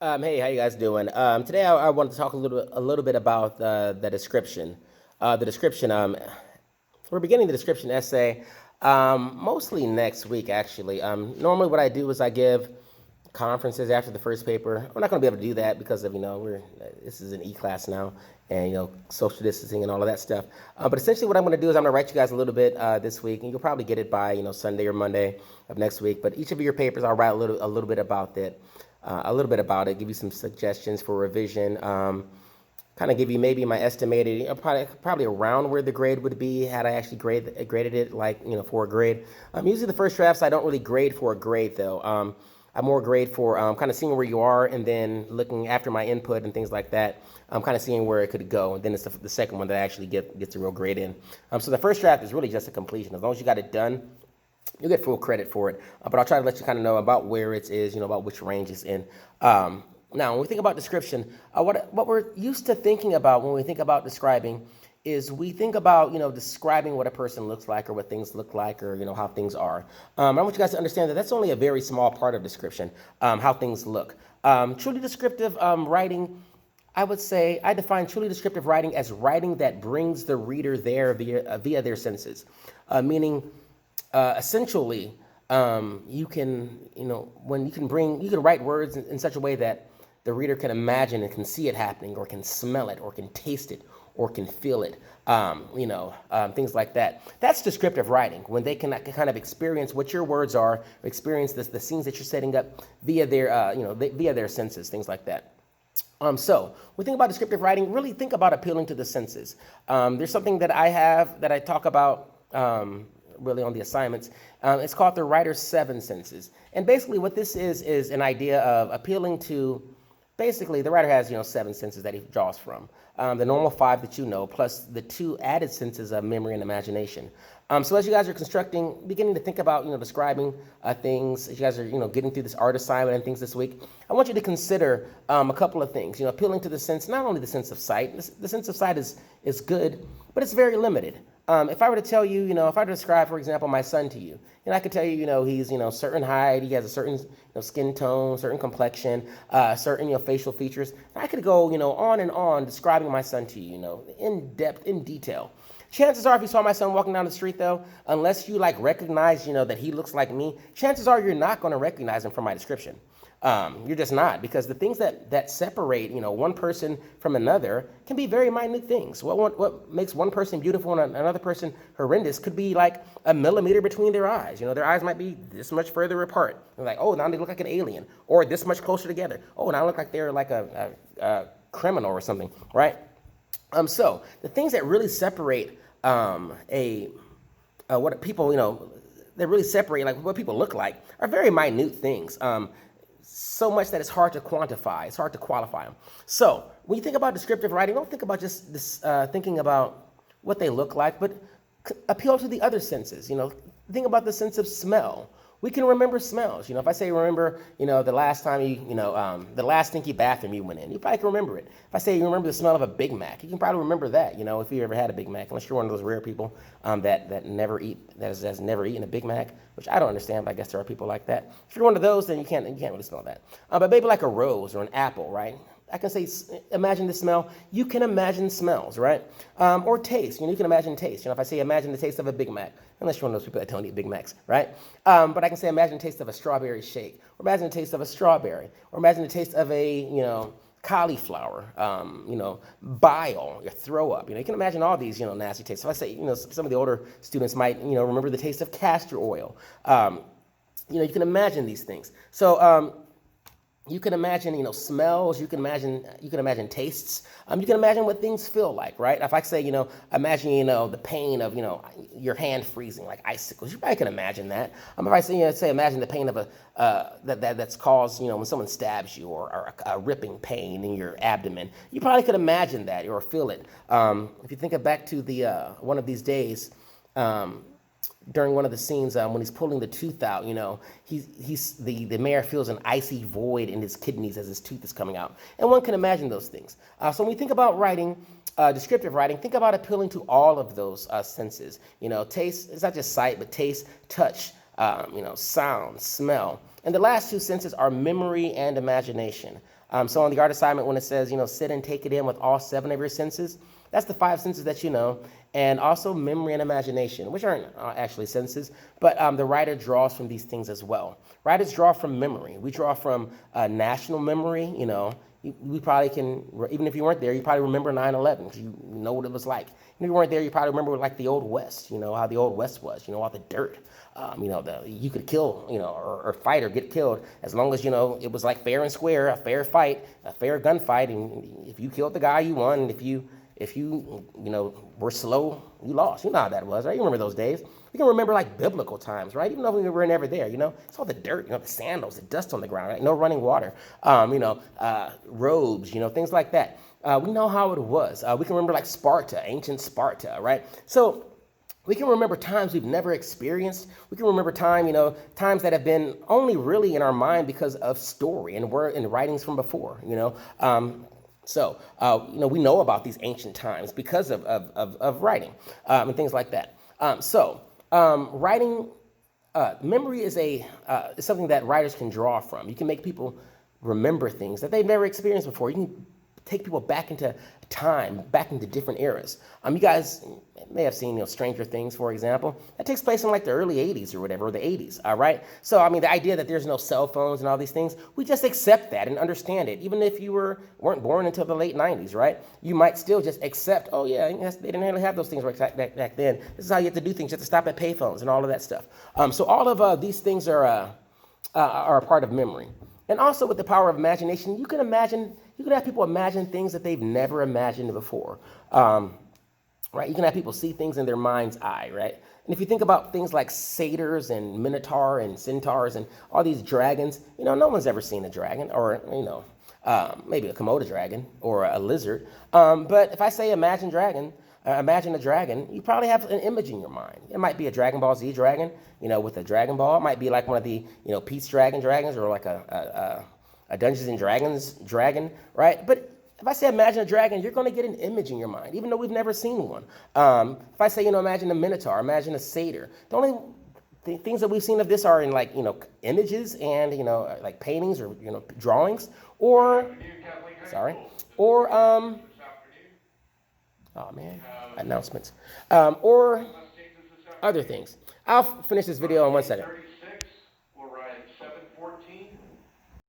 Hey, how you guys doing? Today I wanted to talk a little bit about the description. The description. We're beginning the description essay, mostly next week actually. Normally what I do is I give conferences after the first paper. I'm not going to be able to do that because of we're this is an e-class now, and social distancing and all of that stuff. But essentially what I'm going to do is I'm going to write you guys a little bit this week, and you'll probably get it by Sunday or Monday of next week. But each of your papers I'll write a little bit about that give you some suggestions for revision, kind of give you maybe my estimated, probably around where the grade would be had I actually graded it like, for a grade. Usually the first drafts I don't really grade for a grade though. I more grade for kind of seeing where you are and then looking after my input and things like that. I'm kind of seeing where it could go, and then it's the second one that I actually gets a real grade in. So the first draft is really just a completion. As long as you got it done, you'll get full credit for it. But I'll try to let you kind of know about where it is, about which range it's in. Now, when we think about description, what we're used to thinking about when we think about describing is we think about, describing what a person looks like or what things look like or, how things are. I want you guys to understand that that's only a very small part of description, how things look. Truly descriptive writing, I would say I define truly descriptive writing as writing that brings the reader there via their senses, meaning essentially, you can, when you can write words in such a way that the reader can imagine and can see it happening, or can smell it, or can taste it, or can feel it, things like that. That's descriptive writing, when they can kind of experience what your words are, experience the scenes that you're setting up via their, via their senses, things like that. So when we think about descriptive writing, really think about appealing to the senses. There's something that I have that I talk about really on the assignments. It's called the writer's seven senses. And basically what this is an idea of appealing to, basically the writer has, seven senses that he draws from. The normal five that plus the two added senses of memory and imagination. So as you guys are beginning to think about, describing things, as you guys are, getting through this art assignment and things this week, I want you to consider a couple of things, appealing to the sense, not only the sense of sight. The sense of sight is good, but it's very limited. If I were to tell you, if I were to describe, for example, my son to you, and I could tell you, he's, certain height, he has a certain, skin tone, certain complexion, certain, facial features. I could go, on and on describing my son to you, in depth, in detail. Chances are, if you saw my son walking down the street, though, unless you recognize, that he looks like me, chances are you're not going to recognize him from my description. You're just not, because the things that separate, one person from another can be very minute things. What makes one person beautiful and another person horrendous could be like a millimeter between their eyes. Their eyes might be this much further apart. They're like, oh, now they look like an alien, or this much closer together. Oh, now they look like they're like a criminal or something, right? So the things that really separate what people, that really separate like what people look like are very minute things. So much that it's hard to quantify. It's hard to qualify them. So when you think about descriptive writing, don't think about just this, thinking about what they look like, but appeal to the other senses. Think about the sense of smell. We can remember smells. If I say remember, the last time the last stinky bathroom you went in, you probably can remember it. If I say you remember the smell of a Big Mac, you can probably remember that. If you ever had a Big Mac, unless you're one of those rare people that never eat, has never eaten a Big Mac, which I don't understand, but I guess there are people like that. If you're one of those, then you can't really smell that. But maybe like a rose or an apple, right? I can say, imagine the smell. You can imagine smells, right? Or taste. You can imagine taste. If I say imagine the taste of a Big Mac, unless you're one of those people that don't eat Big Macs, right? But I can say imagine the taste of a strawberry shake, or imagine the taste of a strawberry, or imagine the taste of a, cauliflower, bile, your throw up. You can imagine all these, nasty tastes. So I say, some of the older students might, remember the taste of castor oil. You can imagine these things. So, you can imagine, smells. You can imagine tastes. You can imagine what things feel like, right? If I say, imagine, the pain of, your hand freezing like icicles, you probably can imagine that. If I say, imagine the pain of that's caused, when someone stabs you, or a ripping pain in your abdomen, you probably could imagine that or feel it. If you think back to the one of these days. During one of the scenes when he's pulling the tooth out, the mayor feels an icy void in his kidneys as his tooth is coming out. And one can imagine those things. So when we think about writing, descriptive writing, think about appealing to all of those senses. Taste, it's not just sight, but taste, touch, sound, smell. And the last two senses are memory and imagination. So on the art assignment, when it says, sit and take it in with all seven of your senses, that's the five senses that you know, and also memory and imagination, which aren't actually senses, but the writer draws from these things as well. Writers draw from memory. We draw from national memory, we probably can, even if you weren't there, you probably remember 9/11 because you know what it was like. If you weren't there, you probably remember like the Old West, how the Old West was, all the dirt. You could kill, or fight or get killed as long as, it was like fair and square, a fair fight, a fair gunfight. And if you killed the guy, you won. And if you were slow, you lost. You know how that was, right? You remember those days. We can remember like biblical times, right? Even though we were never there, it's all the dirt, the sandals, the dust on the ground, right? No running water, robes, things like that. We know how it was. We can remember like Sparta, ancient Sparta, right? So we can remember times we've never experienced. We can remember times that have been only really in our mind because of story and were in writings from before, So, we know about these ancient times because of writing and things like that. Writing, memory is is something that writers can draw from. You can make people remember things that they've never experienced before. You can take people back into time, back into different eras. You guys may have seen, Stranger Things, for example. That takes place in like the early 80s or whatever, or the 80s, all right? So, the idea that there's no cell phones and all these things, we just accept that and understand it. Even if you weren't born until the late 90s, right? You might still just accept, oh yeah, they didn't really have those things back then. This is how you have to do things. You have to stop at payphones and all of that stuff. So all of these things are a part of memory. And also with the power of imagination, you can have people imagine things that they've never imagined before, right? You can have people see things in their mind's eye, right? And if you think about things like satyrs and minotaur and centaurs and all these dragons, no one's ever seen a dragon or, maybe a Komodo dragon or a lizard. But if I say imagine a dragon, you probably have an image in your mind. It might be a Dragon Ball Z dragon, with a Dragon Ball. It might be like one of the, Pete's dragons or like a Dungeons and Dragons dragon, right? But if I say imagine a dragon, you're going to get an image in your mind, even though we've never seen one. If I say, imagine a minotaur, imagine a satyr, the only things that we've seen of this are in like, images and, like paintings or, drawings or, oh man, announcements, or other things. I'll finish this video in 1 second.